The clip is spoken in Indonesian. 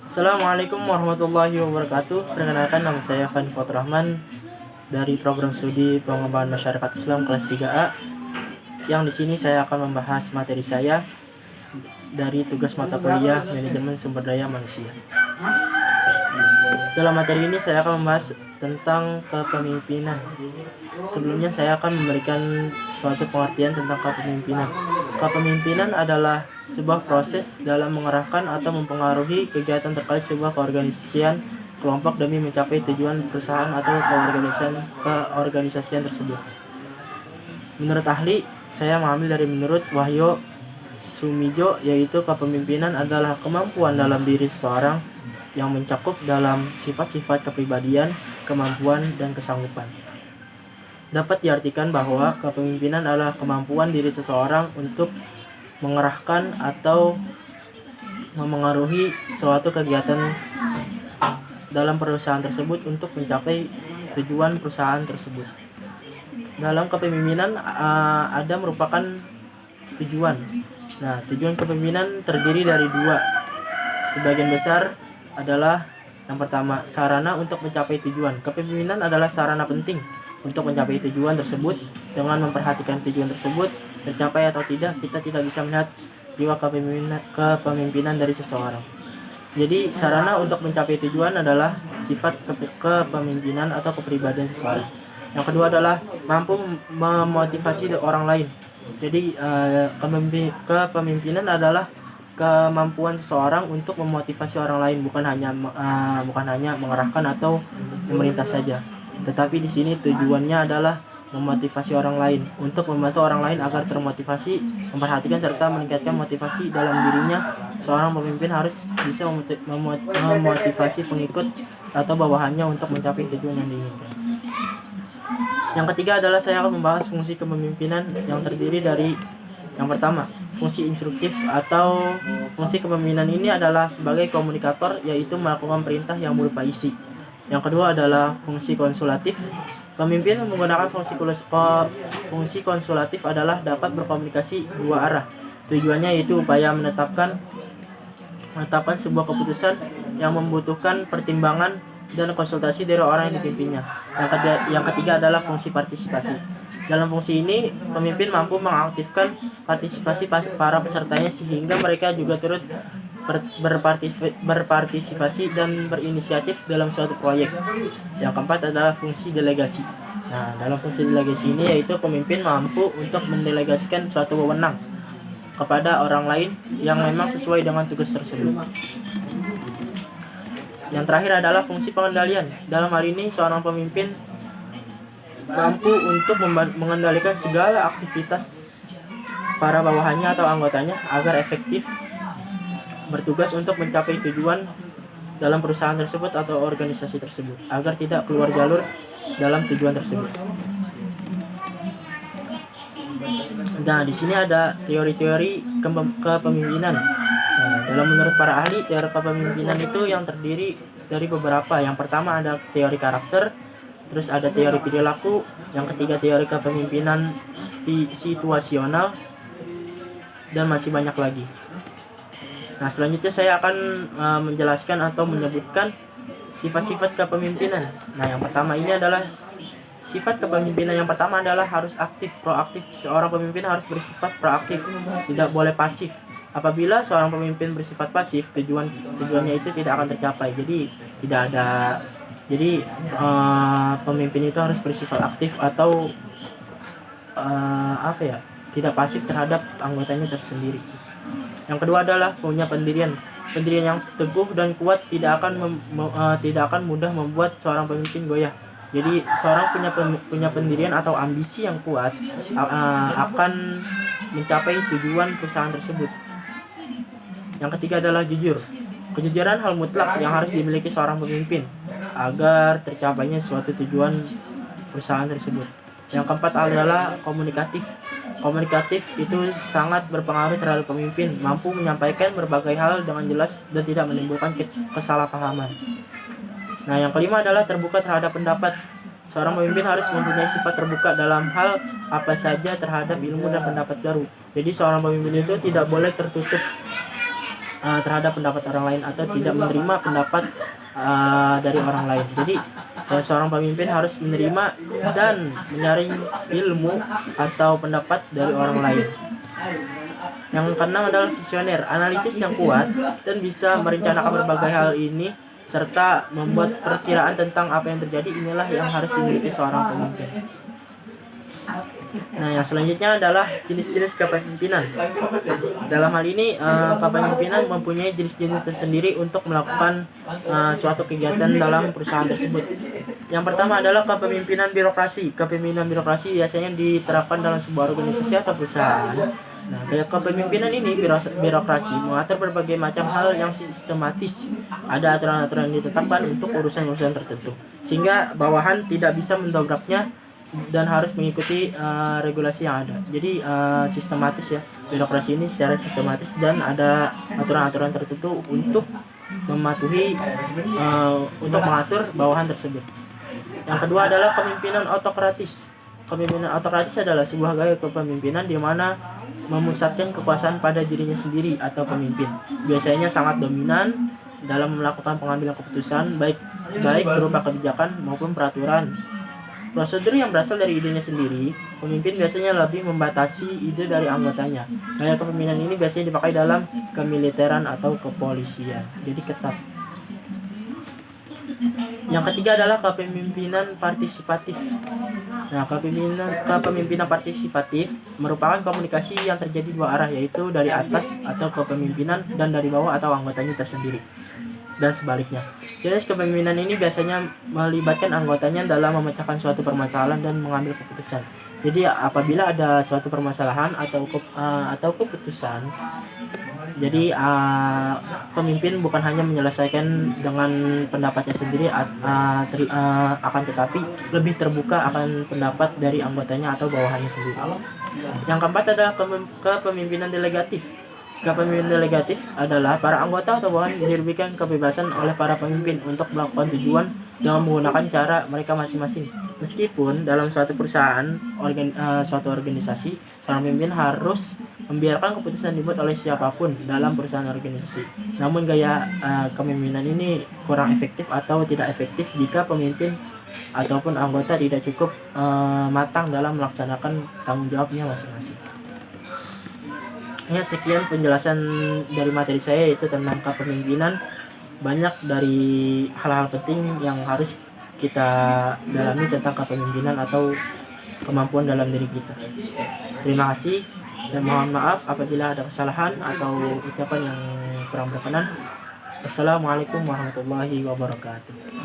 Assalamualaikum warahmatullahi wabarakatuh. Perkenalkan, nama saya Fani Faturrahman dari program studi pengembangan masyarakat Islam kelas 3A. Yang di sini saya akan membahas materi saya dari tugas mata kuliah Manajemen Sumber Daya Manusia. Dalam materi ini saya akan membahas tentang kepemimpinan. Sebelumnya saya akan memberikan suatu pengertian tentang kepemimpinan. Kepemimpinan adalah sebuah proses dalam mengarahkan atau mempengaruhi kegiatan terkait sebuah keorganisasian kelompok demi mencapai tujuan perusahaan atau keorganisasian tersebut. Menurut ahli, saya mengambil dari menurut Wahyu Sumijo, yaitu kepemimpinan adalah kemampuan dalam diri seseorang yang mencakup dalam sifat-sifat kepribadian, kemampuan, dan kesanggupan. Dapat diartikan bahwa kepemimpinan adalah kemampuan diri seseorang untuk mengerahkan atau memengaruhi suatu kegiatan dalam perusahaan tersebut untuk mencapai tujuan perusahaan tersebut. Dalam kepemimpinan ada merupakan tujuan. Nah, tujuan kepemimpinan terdiri dari dua. Sebagian besar adalah yang pertama, sarana untuk mencapai tujuan. Kepemimpinan adalah sarana penting untuk mencapai tujuan tersebut. Dengan memperhatikan tujuan tersebut tercapai atau tidak, kita tidak bisa melihat jiwa kepemimpinan dari seseorang. Jadi sarana untuk mencapai tujuan adalah sifat kepemimpinan atau kepribadian seseorang. Yang kedua adalah mampu memotivasi orang lain. Jadi kepemimpinan adalah kemampuan seseorang untuk memotivasi orang lain, bukan hanya mengarahkan atau memerintah saja. Tetapi di sini tujuannya adalah memotivasi orang lain, untuk membantu orang lain agar termotivasi, memperhatikan serta meningkatkan motivasi dalam dirinya. Seorang pemimpin harus bisa memotivasi pengikut atau bawahannya untuk mencapai tujuan yang diinginkan. Yang ketiga adalah saya akan membahas fungsi kepemimpinan yang terdiri dari yang pertama, fungsi instruktif atau fungsi kepemimpinan ini adalah sebagai komunikator, yaitu melakukan perintah yang berupa isi. Yang kedua adalah fungsi konsulatif. Pemimpin menggunakan fungsi konsulatif adalah dapat berkomunikasi dua arah. Tujuannya yaitu upaya menetapkan sebuah keputusan yang membutuhkan pertimbangan dan konsultasi dari orang yang dipimpinnya. Yang ketiga adalah fungsi partisipasi. Dalam fungsi ini, pemimpin mampu mengaktifkan partisipasi para pesertanya sehingga mereka juga turut berpartisipasi dan berinisiatif dalam suatu proyek. Yang keempat adalah fungsi delegasi. Nah, dalam fungsi delegasi ini yaitu pemimpin mampu untuk mendelegasikan suatu wewenang kepada orang lain yang memang sesuai dengan tugas tersebut. Yang terakhir adalah fungsi pengendalian. Dalam hal ini, seorang pemimpin mampu untuk mengendalikan segala aktivitas para bawahannya atau anggotanya agar efektif bertugas untuk mencapai tujuan dalam perusahaan tersebut atau organisasi tersebut, agar tidak keluar jalur dalam tujuan tersebut. Nah, di sini ada teori-teori kepemimpinan. Nah, dalam menurut para ahli, teori kepemimpinan itu yang terdiri dari beberapa. Yang pertama ada teori karakter, terus ada teori perilaku, yang ketiga teori kepemimpinan situasional, dan masih banyak lagi. Nah, selanjutnya saya akan menjelaskan atau menyebutkan sifat-sifat kepemimpinan. Nah, yang pertama ini adalah sifat kepemimpinan yang pertama adalah harus aktif, proaktif. Seorang pemimpin harus bersifat proaktif, tidak boleh pasif. Apabila seorang pemimpin bersifat pasif, tujuannya itu tidak akan tercapai. Jadi pemimpin itu harus bersifat aktif atau tidak pasif terhadap anggotanya tersendiri. Yang kedua adalah punya pendirian. Pendirian yang teguh dan kuat tidak akan mudah membuat seorang pemimpin goyah. Jadi seorang punya pendirian atau ambisi yang kuat akan mencapai tujuan perusahaan tersebut. Yang ketiga adalah jujur. Kejujuran hal mutlak yang harus dimiliki seorang pemimpin agar tercapainya suatu tujuan perusahaan tersebut. Yang keempat adalah komunikatif. Komunikatif itu sangat berpengaruh terhadap pemimpin, mampu menyampaikan berbagai hal dengan jelas dan tidak menimbulkan kesalahpahaman. Nah, yang kelima adalah terbuka terhadap pendapat. Seorang pemimpin harus mempunyai sifat terbuka dalam hal apa saja terhadap ilmu dan pendapat baru. Jadi seorang pemimpin itu tidak boleh tertutup terhadap pendapat orang lain atau tidak menerima pendapat dari orang lain. Jadi seorang pemimpin harus menerima dan menyaring ilmu atau pendapat dari orang lain. Yang keenam adalah visioner, analisis yang kuat dan bisa merencanakan berbagai hal ini serta membuat perkiraan tentang apa yang terjadi. Inilah yang harus dimiliki seorang pemimpin. Nah, yang selanjutnya adalah jenis-jenis kepemimpinan. Dalam hal ini, kepemimpinan mempunyai jenis-jenis tersendiri untuk melakukan suatu kegiatan dalam perusahaan tersebut. Yang pertama adalah kepemimpinan birokrasi. Kepemimpinan birokrasi biasanya diterapkan dalam sebuah organisasi atau perusahaan. Nah, kepemimpinan ini birokrasi mengatur berbagai macam hal yang sistematis. Ada aturan-aturan yang ditetapkan untuk urusan-urusan tertentu, sehingga bawahan tidak bisa mendobraknya dan harus mengikuti regulasi yang ada. Jadi sistematis ya, birokrasi ini secara sistematis dan ada aturan-aturan tertentu untuk mematuhi untuk mengatur bawahan tersebut. Yang kedua adalah kepemimpinan autokratis. Kepemimpinan autokratis adalah sebuah gaya kepemimpinan di mana memusatkan kekuasaan pada dirinya sendiri atau pemimpin. Biasanya sangat dominan dalam melakukan pengambilan keputusan baik berupa kebijakan maupun peraturan. Prosedur yang berasal dari idenya sendiri, pemimpin biasanya lebih membatasi ide dari anggotanya. Gaya kepemimpinan ini biasanya dipakai dalam kemiliteran atau kepolisian. Jadi ketat. Yang ketiga adalah kepemimpinan partisipatif. Nah, kepemimpinan partisipatif merupakan komunikasi yang terjadi dua arah, yaitu dari atas atau kepemimpinan dan dari bawah atau anggotanya tersendiri, dan sebaliknya. Jenis kepemimpinan ini biasanya melibatkan anggotanya dalam memecahkan suatu permasalahan dan mengambil keputusan. Jadi apabila ada suatu permasalahan atau keputusan, jadi pemimpin bukan hanya menyelesaikan dengan pendapatnya sendiri, akan tetapi lebih terbuka akan pendapat dari anggotanya atau bawahannya sendiri. Yang keempat adalah kepemimpinan delegatif. Kepemimpinan delegatif adalah para anggota atau bawahan diberikan kebebasan oleh para pemimpin untuk melakukan tujuan dengan menggunakan cara mereka masing-masing. Meskipun dalam suatu perusahaan, suatu organisasi, seorang pemimpin harus membiarkan keputusan dibuat oleh siapapun dalam perusahaan organisasi. Namun gaya kepemimpinan ini kurang efektif atau tidak efektif jika pemimpin ataupun anggota tidak cukup matang dalam melaksanakan tanggung jawabnya masing-masing. Ya, sekian penjelasan dari materi saya, yaitu tentang kepemimpinan. Banyak dari hal-hal penting yang harus kita dalami tentang kepemimpinan atau kemampuan dalam diri kita. Terima kasih dan mohon maaf apabila ada kesalahan atau ucapan yang kurang berkenan. Assalamualaikum warahmatullahi wabarakatuh.